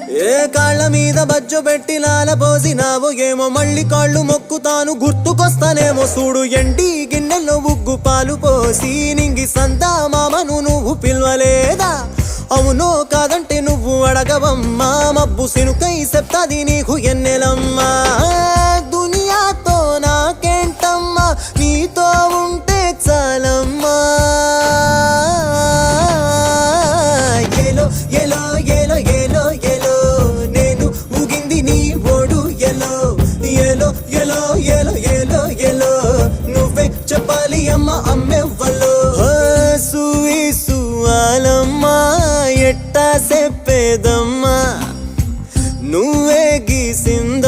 ఏ కాళ్ళ మీద బజ్జో పెట్టి లాలపోసినావో ఏమో మళ్ళీ కాళ్ళు మొక్కుతాను గుర్తుకొస్తానేమో చూడు ఎండి గిన్నెల్లో ఉగ్గు పాలు పోసి నింగి సంతా మామను నువ్వు పిలవలేదా అవునో కాదంటే నువ్వు అడగవమ్మా మబ్బు సినుకై చెప్తాది నీకు ఎన్నెలమ్మా దునియాతో నాకేంటమ్మా నీతో ఉంటే చాలమ్మా ఏలో ఏలో ఏలో ఏలో ఏలో నేను ఊగింది నీ ఓడు ఎలో ఏలో ఏలో ఏలో ఏలో ఏలో నువ్వే చెప్పాలి అమ్మ అమ్మెవ్వలో సూయి సువాలమ్మా ఎట్టా చెప్పేదమ్మా నువ్వే గీసింది